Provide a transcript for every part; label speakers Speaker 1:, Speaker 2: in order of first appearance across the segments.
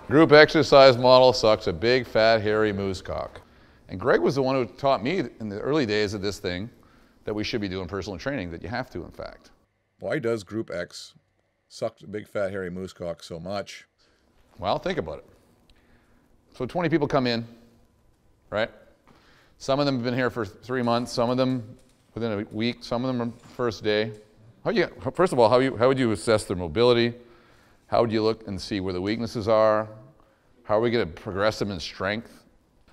Speaker 1: Group exercise model sucks a big, fat, hairy moosecock. And Greg was the one who taught me in the early days of this thing that we should be doing personal training, that you have to, in fact.
Speaker 2: Why does Group X suck a big, fat, hairy moosecock so much?
Speaker 1: Well, think about it. So 20 people come in, right? Some of them have been here for 3 months, some of them within a week, some of them on the first day. First of all, how would you assess their mobility? How would you look and see where the weaknesses are? How are we going to progress them in strength?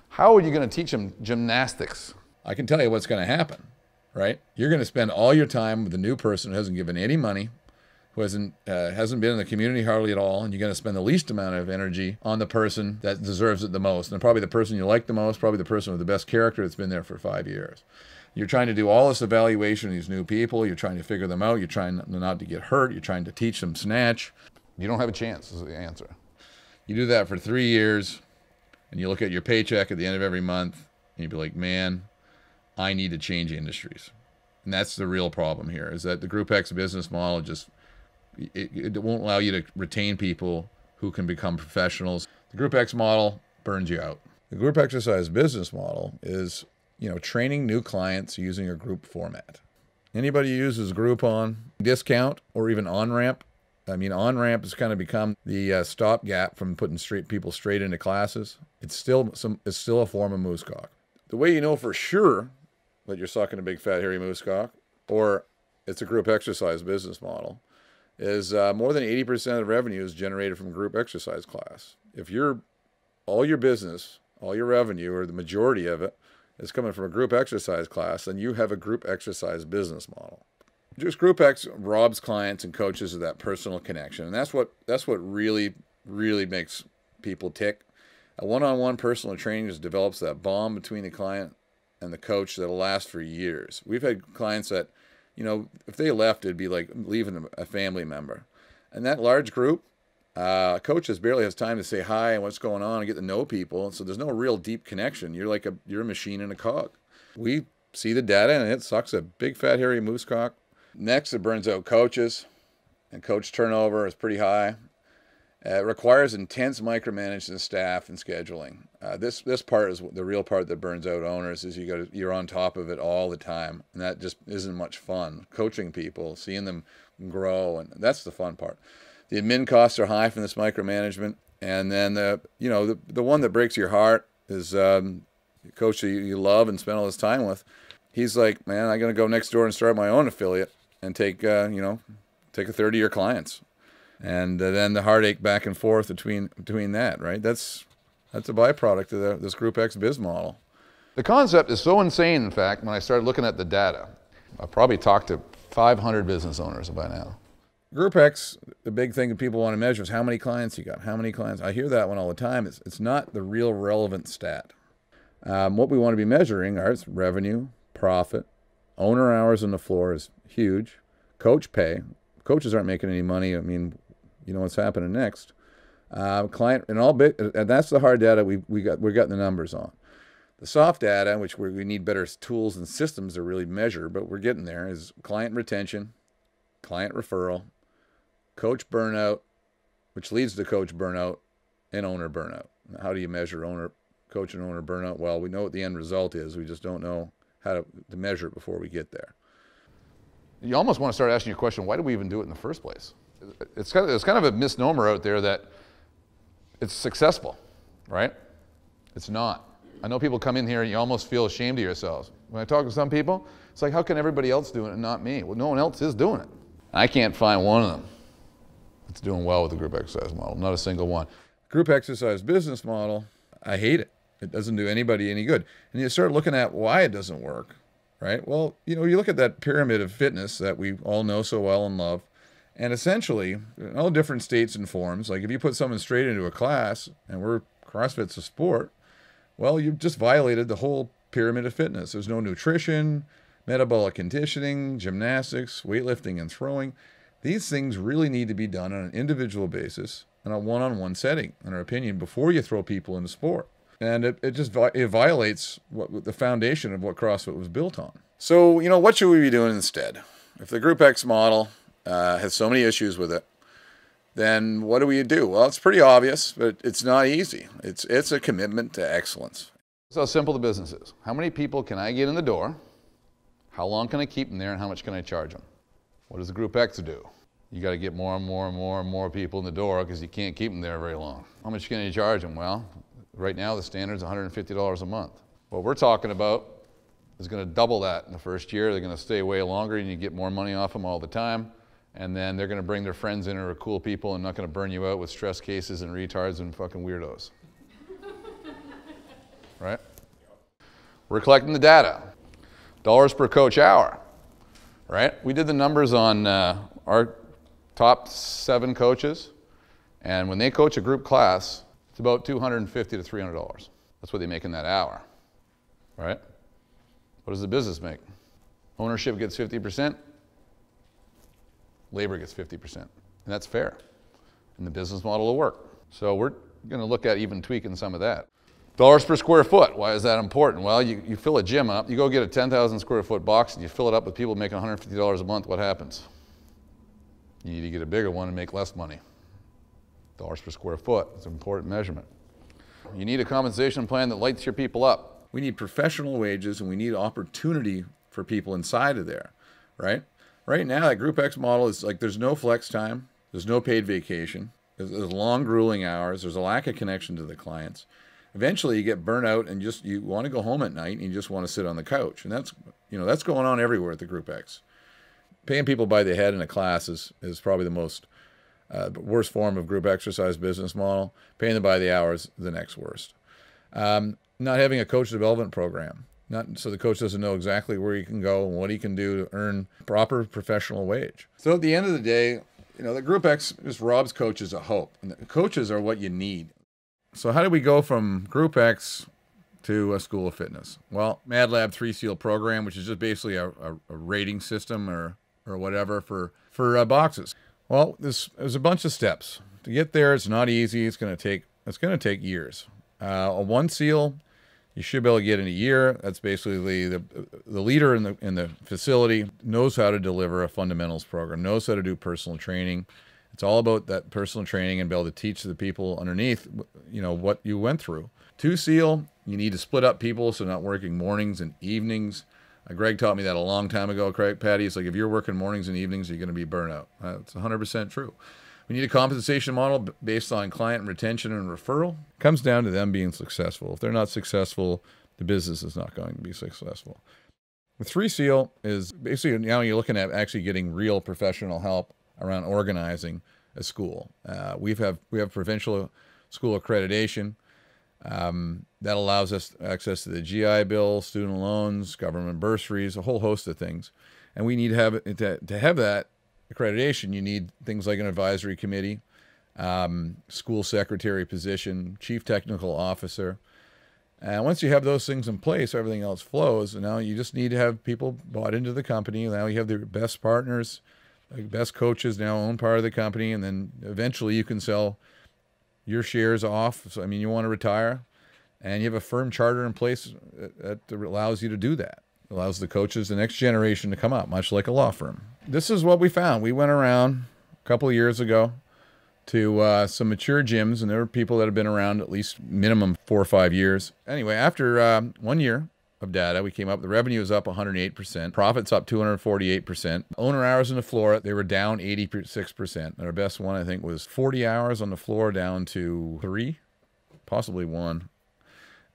Speaker 1: How are you going to teach them gymnastics?
Speaker 2: I can tell you what's going to happen, right? You're going to spend all your time with a new person who hasn't given any money, who hasn't been in the community hardly at all, and you're going to spend the least amount of energy on the person that deserves it the most, and probably the person you like the most, probably the person with the best character that's been there for 5 years. You're trying to do all this evaluation of these new people. You're trying to figure them out. You're trying not to get hurt. You're trying to teach them snatch.
Speaker 1: You don't have a chance is the answer.
Speaker 2: You do that for 3 years, and you look at your paycheck at the end of every month, and you'd be like, man, I need to change industries. And that's the real problem here, is that the Group X business model just, it won't allow you to retain people who can become professionals. The Group X model burns you out. The group exercise business model is, training new clients using a group format. Anybody who uses Groupon, discount, or even on-ramp, on-ramp has kind of become the stopgap from putting people straight into classes. It's still a form of moosecock. The way you know for sure that you're sucking a big, fat, hairy moosecock, or it's a group exercise business model, is more than 80% of revenue is generated from group exercise class. If all your business, all your revenue, or the majority of it, is coming from a group exercise class, then you have a group exercise business model. Just Group X robs clients and coaches of that personal connection, and that's what really makes people tick. A one-on-one personal training just develops that bond between the client and the coach that'll last for years. We've had clients that, if they left, it'd be like leaving a family member. And that large group, coaches barely has time to say hi and what's going on and get to know people, so there's no real deep connection. You're a machine in a cog. We see the data, and it sucks a big, fat, hairy moosecock. Next, it burns out coaches, and coach turnover is pretty high. It requires intense micromanagement of staff and scheduling. This part is the real part that burns out owners, is you're on top of it all the time, and that just isn't much fun. Coaching people, seeing them grow, and that's the fun part. The admin costs are high from this micromanagement, and then the one that breaks your heart is the coach that you love and spend all this time with. He's like, man, I'm gonna go next door and start my own affiliate and take a third of your clients, and then the heartache back and forth between that, right? That's a byproduct of this Group X biz model.
Speaker 1: The concept is so insane, in fact, when I started looking at the data. I've probably talked to 500 business owners by now.
Speaker 2: Group X, the big thing that people want to measure is how many clients you got, how many clients. I hear that one all the time. It's not the real relevant stat. What we want to be measuring is revenue, profit, owner hours on the floor is huge, coach pay. Coaches aren't making any money. You know what's happening next. Client and all big, and that's the hard data we got the numbers on. The soft data, which we need better tools and systems to really measure, but we're getting there, is client retention, client referral, coach burnout, which leads to coach burnout, and owner burnout. How do you measure coach and owner burnout? Well, we know what the end result is. We just don't know how to measure it before we get there.
Speaker 1: You almost want to start asking your question, why do we even do it in the first place? It's kind of a misnomer out there that it's successful, right? It's not. I know people come in here and you almost feel ashamed of yourselves. When I talk to some people, it's like, how can everybody else do it and not me? Well, no one else is doing it. I can't find one of them that's doing well with the group exercise model, not a single one.
Speaker 2: Group exercise business model, I hate it. It doesn't do anybody any good. And you start looking at why it doesn't work, right? Well, you look at that pyramid of fitness that we all know so well and love, and essentially, in all different states and forms, like if you put someone straight into a class, and CrossFit's a sport, well, you've just violated the whole pyramid of fitness. There's no nutrition, metabolic conditioning, gymnastics, weightlifting, and throwing. These things really need to be done on an individual basis in a one-on-one setting, in our opinion, before you throw people into sport. And it violates the foundation of what CrossFit was built on. So, what should we be doing instead? If the Group X model has so many issues with it, then what do we do? Well, it's pretty obvious, but it's not easy. It's a commitment to excellence.
Speaker 1: That's how simple the business is. How many people can I get in the door? How long can I keep them there, and how much can I charge them? What does the Group X do? You got to get more and more and more and more people in the door because you can't keep them there very long. How much can you charge them? Well, right now the standard's $150 a month. What we're talking about is going to double that in the first year. They're going to stay way longer, and you get more money off them all the time. And then they're going to bring their friends in who are cool people and not going to burn you out with stress cases and retards and fucking weirdos. Right? We're collecting the data. Dollars per coach hour. Right? We did the numbers on our top 7 coaches. And when they coach a group class, it's about $250 to $300. That's what they make in that hour. Right? What does the business make? Ownership gets 50%. Labor gets 50%, and that's fair. And the business model will work. So we're going to look at even tweaking some of that. Dollars per square foot. Why is that important? Well, you fill a gym up, you go get a 10,000 square foot box, and you fill it up with people making $150 a month. What happens? You need to get a bigger one and make less money. Dollars per square foot. It's an important measurement. You need a compensation plan that lights your people up.
Speaker 2: We need professional wages, and we need opportunity for people inside of there, right? Right now, that Group X model is like there's no flex time, there's no paid vacation, there's long, grueling hours, there's a lack of connection to the clients. Eventually, you get burnt out and you want to go home at night and you just want to sit on the couch. And that's going on everywhere at the Group X. Paying people by the head in a class is probably the most worst form of group exercise business model. Paying them by the hour is the next worst. Not having a coach development program. So the coach doesn't know exactly where he can go and what he can do to earn proper professional wage. So at the end of the day, the Group X just robs coaches of hope. And the coaches are what you need. So how do we go from Group X to a school of fitness? Well, Mad Lab 3 Seal program, which is just basically a rating system or whatever for boxes. Well, there's a bunch of steps. To get there, it's not easy. It's going to take years. A 1 seal, you should be able to get in a year. That's basically the leader in the facility knows how to deliver a fundamentals program, knows how to do personal training. It's all about that personal training and be able to teach the people underneath, what you went through. 2 seal, you need to split up people so not working mornings and evenings. Greg taught me that a long time ago, Patty. It's like if you're working mornings and evenings, you're going to be burnt out. That's 100% true. We need a compensation model based on client retention and referral. It comes down to them being successful. If they're not successful, the business is not going to be successful. The 3 seal is basically now you're looking at actually getting real professional help around organizing a school. We have provincial school accreditation that allows us access to the GI Bill, student loans, government bursaries, a whole host of things. And we need to have that accreditation, you need things like an advisory committee, school secretary position, chief technical officer. And once you have those things in place, everything else flows. And now you just need to have people bought into the company. Now you have the best partners, like best coaches now own part of the company. And then eventually you can sell your shares off. So, you want to retire. And you have a firm charter in place that allows you to do that. Allows the coaches, the next generation, to come up, much like a law firm. This is what we found. We went around a couple of years ago to some mature gyms, and there were people that have been around at least minimum 4 or 5 years. Anyway, after 1 year of data, we came up, the revenue is up 108%, profits up 248%. Owner hours on the floor, they were down 86%. And our best one, I think, was 40 hours on the floor down to 3, possibly 1.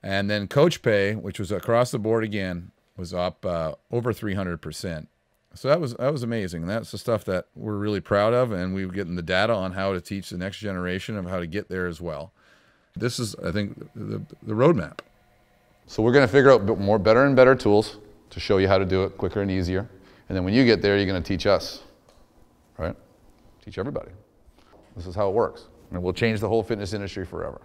Speaker 2: And then coach pay, which was across the board again, was up over 300%. So that was amazing. And that's the stuff that we're really proud of, and we're getting the data on how to teach the next generation of how to get there as well. This is, I think, the roadmap.
Speaker 1: So we're going to figure out better and better tools to show you how to do it quicker and easier. And then when you get there, you're going to teach us, right? Teach everybody. This is how it works. And it will change the whole fitness industry forever.